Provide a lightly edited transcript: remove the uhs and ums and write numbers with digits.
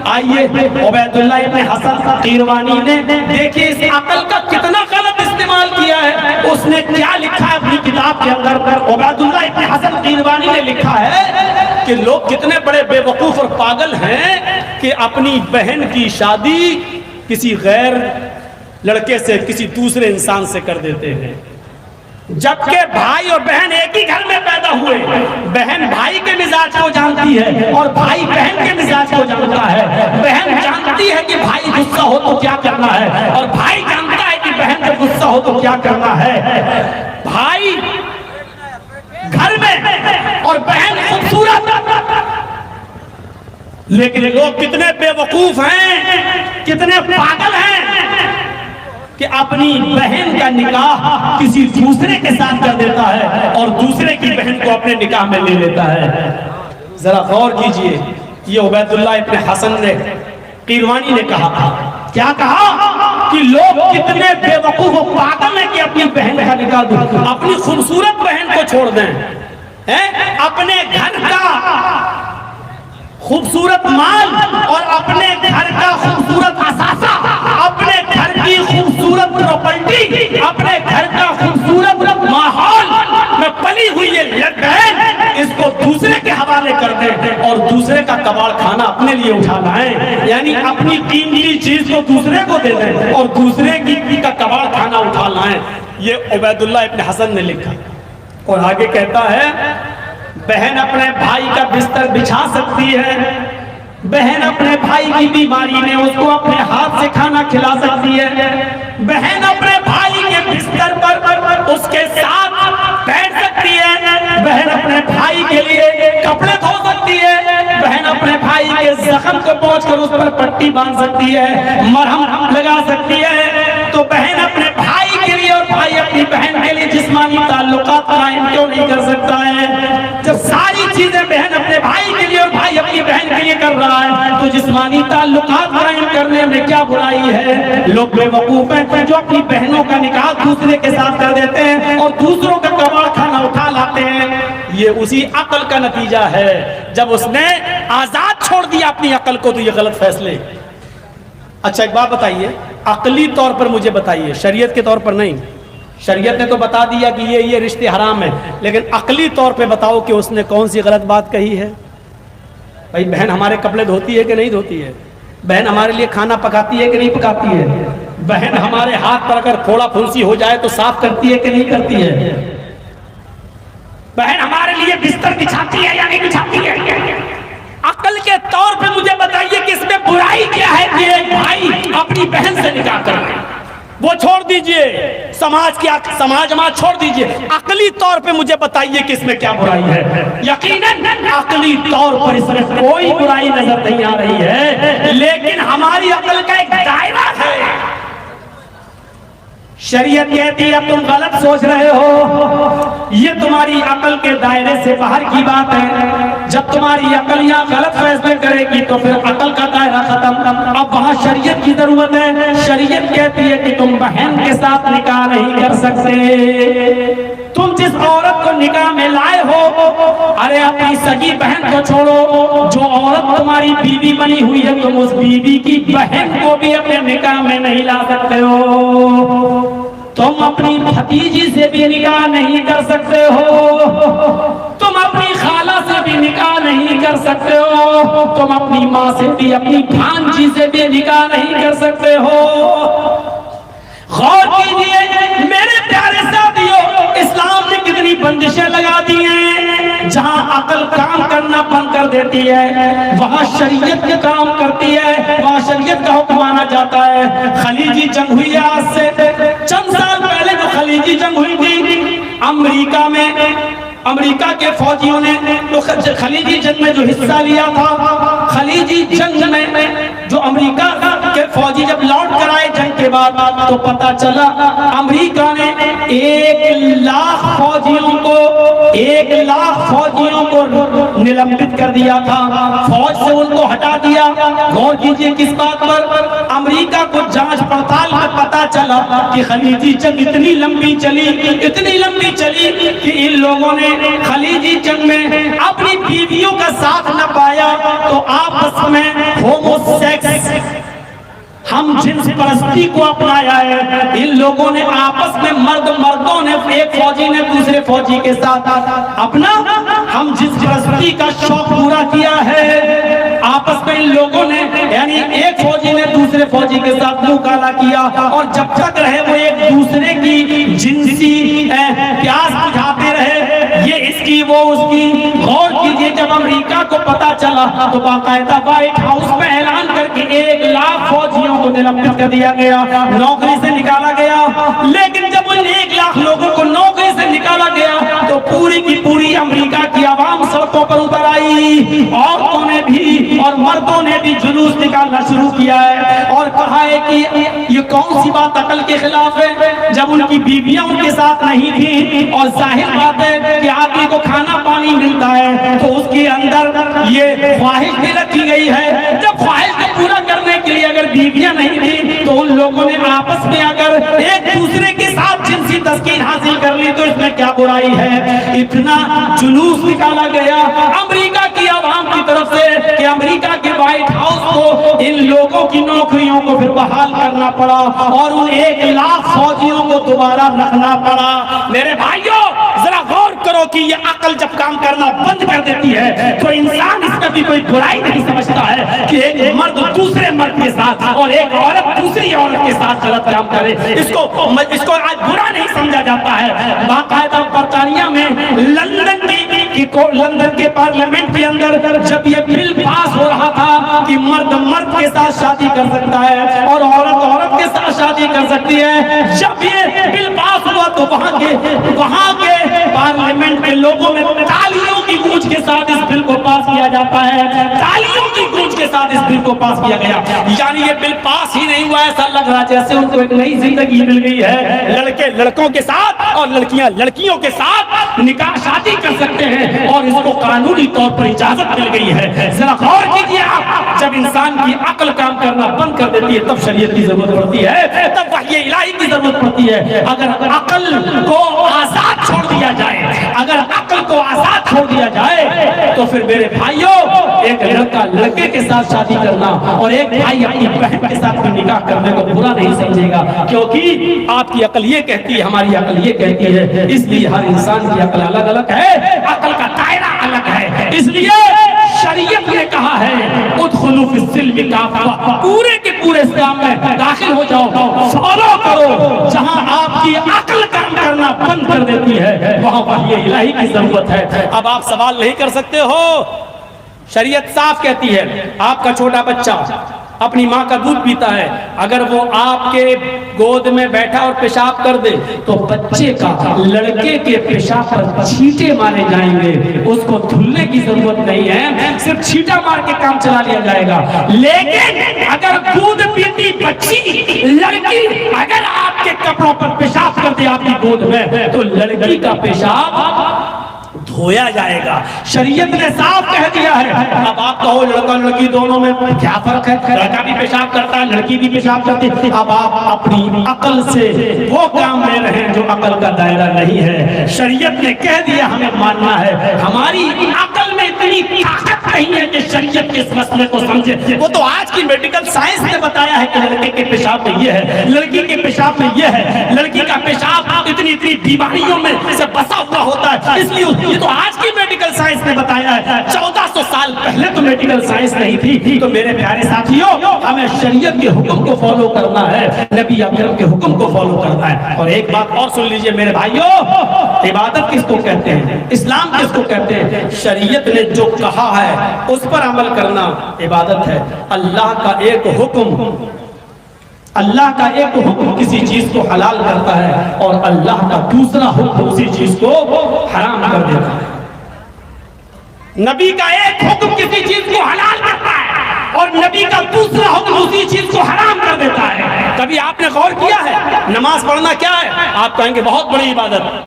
آئیے Ubaidullah ibn حسن قیروانی نے دیکھیے اس عقل کا کتنا غلط استعمال کیا ہے. اس نے کیا لکھا ہے اپنی کتاب کے اندر؟ عبیداللہ ابن حسن قیروانی نے لکھا ہے کہ لوگ کتنے بڑے بے وقوف اور پاگل ہیں کہ اپنی بہن کی شادی کسی غیر لڑکے سے کسی دوسرے انسان سے کر دیتے ہیں، جبکہ بھائی اور بہن ایک ہی گھر میں پیدا ہوئے. بہن بھائی کے مزاج کو جانتی ہے اور بھائی بہن کے مزاج کو جانتا ہے. بہن جانتی ہے کہ بھائی غصہ ہو تو کیا کرنا ہے اور بھائی جانتا ہے کہ بہن جب غصہ ہو تو کیا کرنا ہے. بھائی گھر میں اور بہن خوبصورت، لیکن لوگ کتنے بے وقوف ہیں، کتنے پاگل ہیں کہ اپنی بہن کا نکاح کسی دوسرے کے ساتھ کر دیتا ہے اور دوسرے کی بہن کو اپنے نکاح میں لے لیتا ہے. ذرا غور کیجئے، یہ عبیداللہ ابن حسن نے قیروانی نے کہا. کیا کہا کہ لوگ کتنے بے وقوف و پاگل ہیں کہ اپنی بہن کا نکاح دیں، اپنی خوبصورت بہن کو چھوڑ دیں، اپنے گھر کا خوبصورت مال اور اپنے گھر کا خوبصورت اثاثہ، اپنے گھر کی خوبصورت پراپرٹی، اپنے گھر کا خوبصورت ماحول میں پلی ہوئی یہ بہن، اس کو دوسرے کے حوالے کر دیں اور دوسرے کا کباڑ کھانا اپنے لیے اٹھا لائیں. یعنی اپنی قیمتی چیز کو دوسرے کو دے دیں اور دوسرے کی کا کباڑ کھانا اٹھا لائیں. یہ عبیداللہ ابن حسن نے لکھا. اور آگے کہتا ہے بہن اپنے بھائی کا بستر بچھا سکتی ہے، بہن اپنے بھائی کی بیماری میں اس کو اپنے ہاتھ سے کھانا کھلا سکتی ہے، بہن اپنے بھائی کے بستر پر اس کے ساتھ بیٹھ سکتی ہے، بہن اپنے بھائی کے لیے کپڑے دھو سکتی ہے، بہن اپنے بھائی کے زخم کو پہنچ کر اس پر پٹی باندھ سکتی ہے، مرہم لگا سکتی ہے. تو بہن اپنے بھائی کے لیے اور بھائی اپنی بہن کے لیے جسمانی تعلقات قائم کیوں نہیں کر سکتا ہے؟ جب ساری چیزیں بہن اپنے بھائی کے لیے اور بھائی اپنی بہن کے لیے کر رہا ہے تو جسمانی تعلقات قائم کرنے میں کیا برائی ہے؟ لوگ بے وقوف ہیں جو اپنی بہنوں کا نکاح دوسرے کے ساتھ کر دیتے ہیں اور دوسروں کا کباڑ کھانا اٹھا لاتے ہیں. یہ اسی عقل کا نتیجہ ہے. جب اس نے آزاد چھوڑ دیا اپنی عقل کو تو یہ غلط فیصلے. اچھا ایک بات بتائیے، عقلی طور پر مجھے بتائیے، شریعت کے طور پر نہیں. شریعت نے تو بتا دیا کہ یہ رشتے حرام ہیں، لیکن عقلی طور پہ بتاؤ کہ اس نے کون سی غلط بات کہی ہے؟ بھائی بہن ہمارے کپڑے دھوتی ہے کہ نہیں دھوتی ہے؟ بہن ہمارے لیے کھانا پکاتی ہے کہ نہیں پکاتی ہے؟ بہن ہمارے ہاتھ پر اگر پھوڑا پھنسی ہو جائے تو صاف کرتی ہے کہ نہیں کرتی ہے؟ بہن ہمارے لیے بستر بچھاتی ہے یا نہیں بچھاتی ہے؟ عقل کے طور پہ مجھے بتائیے کہ اس میں برائی کیا ہے کہ ایک بھائی اپنی بہن سے نکاح کر رہے ہیں؟ وہ چھوڑ دیجئے، سماج چھوڑ دیجئے، عقلی طور پہ مجھے بتائیے کہ اس میں کیا برائی ہے؟ یقیناً عقلی طور پر اس میں کوئی برائی نظر نہیں آ رہی ہے، لیکن ہماری عقل کا ایک دائرہ ہے. شریعت کہتی ہے تم غلط سوچ رہے ہو، یہ تمہاری عقل کے دائرے سے باہر کی بات ہے. جب تمہاری عقل یہاں غلط فیصلے کرے گی تو پھر عقل کا دائرہ ختم. اب وہاں شریعت کی ضرورت ہے. شریعت کہتی ہے کہ تم بہن کے ساتھ نکاح نہیں کر سکتے. تم جس عورت کو نکاح میں لائے ہو، ارے اپنی سگی بہن کو چھوڑو، جو عورت تمہاری بیوی بنی ہوئی ہے تم اس بیوی کی بہن کو بھی اپنے نکاح میں نہیں لا سکتے ہو. تم اپنی بھتیجی سے بھی نکاح نہیں کر سکتے ہو، تم اپنی خالہ سے بھی نکاح نہیں کر سکتے ہو، تم اپنی ماں سے بھی اپنی بھانجی سے بھی نکاح نہیں کر سکتے ہو. غور کیجئے میرے پیارے ساتھیوں، اسلام نے کتنی بندشیں لگا دی ہیں. جہاں عقل کام کرنا بند کر دیتی ہے وہاں شریعت کے کام کرتی ہے، وہاں شریعت کا حکم مانا جاتا ہے. خلیجی جنگ ہوئی آج سے چند سال پہلے جو خلیجی جنگ ہوئی تھی امریکہ میں، امریکہ کے فوجیوں نے خلیجی جنگ میں جو حصہ لیا تھا، خلیجی جنگ میں جو امریکہ کے فوجی جب لوٹ کر آئے جنگ کے بعد تو پتا چلا امریکہ نے 1,00,000 فوجیوں کو نلمبت کر دیا تھا، فوج سے ان کو ہٹا دیا. غور کیجئے کس بات پر؟ امریکہ کو جانچ پڑتال میں پتا چلا کہ خلیجی جنگ اتنی لمبی چلی کہ ان لوگوں نے خلیجی جنگ میں اپنی بیویوں کا ساتھ نہ پایا تو آپس میں ہومو जिस परस्ती को अपनाया है, इन लोगों ने आपस में मर्दों ने, एक फौजी ने दूसरे फौजी के साथ अपना हम जिस परस्ती का शौक पूरा किया है, आपस में इन लोगों ने, यानी एक फौजी ने दूसरे फौजी के साथ मुंह काला किया, और जब तक रहे वो एक दूसरे की जिनसी प्यास बुझाते रहे, ये इसकी वो उसकी। गौर कीजिए, जब अमेरिका को पता चला तो बाकायदा व्हाइट हाउस में ऐलान करके 1 लाख फौजियों को निलंबित कर दिया गया, नौकरी से निकाला गया। लेकिन जब उन 1 लाख लोगों को नौकरी से निकाला गया तो पूरी की पूरी अमेरिका की आवाम सड़कों पर उतर आई। औरतों ने भी और मर्दों ने भी जुलूस निकालना शुरू किया है और कहा है कि ये कौन सी बात अकल के खिलाफ है, जब उनकी बीवियां उनके साथ नहीं थी। और जाहिर बात है कि आदमी को खाना पानी मिलता है तो उसके अंदर ये ख्वाहिश भी रखी गई है। जब ख्वाहिश को पूरा करने के लिए अगर बीवियां नहीं थी तो उन लोगों ने आपस में अगर एक दूसरे के साथ जिनसी तस्कीन हासिल कर ली तो इसमें क्या बुराई है। इतना जुलूस निकाला गया अमेरिका की आवाम की तरफ से कि अमेरिका के व्हाइट हाउस को इन लोगों की नौकरियों को फिर बहाल करना पड़ा और उन 1 लाख फौजियों को दोबारा रखना पड़ा। मेरे भाइयों, जरा गौर करो कि ये अकल जब काम करना बंद कर देती है तो इंसान इसमें भी कोई बुराई नहीं समझता है कि एक मर्द दूसरे मर्द के साथ और एक औरत दूसरी औरत के साथ गलत काम करे। इसको आज बुरा नहीं समझा जाता है। बाकायदा बरतानिया में लंदन के पार्लियामेंट के अंदर जब ये बिल पास हो रहा था कि मर्द मर्द के साथ शादी कर सकता है और औरत औरत के साथ शादी कर सकती है, जब ये बिल पास हुआ तो वहां के पार्लियामेंट के लोगों में तालियों की गूंज के साथ इस बिल को पास किया जाता है। तालियों की गूंज के साथ इस बिल को पास किया गया। यानी ये बिल पास ही नहीं हुआ, ऐसा लग रहा जैसे उनको एक नई जिंदगी मिल गई है। लड़के लड़कों के साथ और लड़कियां लड़कियों के साथ निकाह शादी कर सकते हैं और इसको कानूनी तौर पर इजाजत मिल गई है। जरा गौर कीजिए आप, जब इंसान की अकल काम करना बंद कर देती है तब शरीयत की जरूरत पड़ती है, तब वही इलाही की जरूरत पड़ती है। अगर अकल को आजाद छोड़ दिया जाए, अगर अकल को आजाद छोड़ दिया जाए तो फिर मेरे भाइयों, एक लड़का लड़के के साथ शादी करना और एक भाई अपनी बहन के साथ भी निकाह करने को बुरा नहीं समझेगा, क्योंकि आपकी अकल ये कहती है, हमारी अकल ये कहती है। इसलिए हर इंसान की अकल अलग अलग है, अकल का दायरा अलग है। इसलिए शरीयत ने कहा है उदखुलू फिस्सिल्म काफ़ा, पूरे के पूरे इस्लाम में दाखिल हो जाओ, फॉलो करो। जहां आपकी अकल काम करना बंद कर देती है वहां वही इलाही की जरूरत है। अब आप सवाल नहीं कर सकते हो, शरीयत साफ कहती है आपका छोटा बच्चा अपनी माँ का दूध पीता है, अगर वो आपके गोद में बैठा और पेशाब कर दे तो बच्चे का लड़के के पेशाब पर छींटे मारे जाएंगे, उसको धुलने की जरूरत नहीं है, सिर्फ छींटा मार के काम चला लिया जाएगा। लेकिन अगर दूध पीती बच्ची लड़की अगर आपके कपड़ों पर पेशाब कर दे आपकी गोद में तो लड़की का पेशाब धोया जाएगा। शरीयत ने साफ कह दिया है। अब आप कहो लड़का लड़की दोनों में क्या फर्क है, लड़का भी पेशाब करता है लड़की भी पेशाब करती है। अब आप अपनी अकल से वो काम ले रहे हैं जो अकल का दायरा नहीं है। शरीयत ने कह दिया हमें मानना है, हमारी अकल में इतनी ताकत नहीं है कि शरीयत के इस मसले को समझे। वो तो आज की मेडिकल साइंस ने बताया है कि लड़के के पेशाब में ये है, लड़की के पेशाब में ये है, लड़की का पेशाब इतनी इतनी बीमारियों में से बसा हुआ होता है। इसलिए तो आज की मेडिकल साइंस ने बताया है। 1400 साल पहले तो मेडिकल साइंस नहीं थी। तो मेरे प्यारे साथियों, हमें शरीयत के हुक्म को फॉलो करना है, नबी अकरम के हुक्म को फॉलो करना है। और एक बात और सुन लीजिए मेरे भाइयों, इबादत किसको कहते हैं, इस्लाम किसको कहते हैं? शरीयत ने जो कहा है उस पर अमल करना इबादत है। अल्लाह का एक हुक्म किसी चीज को हलाल करता है और अल्लाह का दूसरा हुक्म उसी चीज को हराम कर देता है। नबी का एक हुक्म किसी चीज को हलाल करता है और नबी का दूसरा हुक्म उसी चीज को हराम कर देता है। कभी आपने गौर किया है नमाज पढ़ना क्या है? आप कहेंगे बहुत बड़ी इबादत।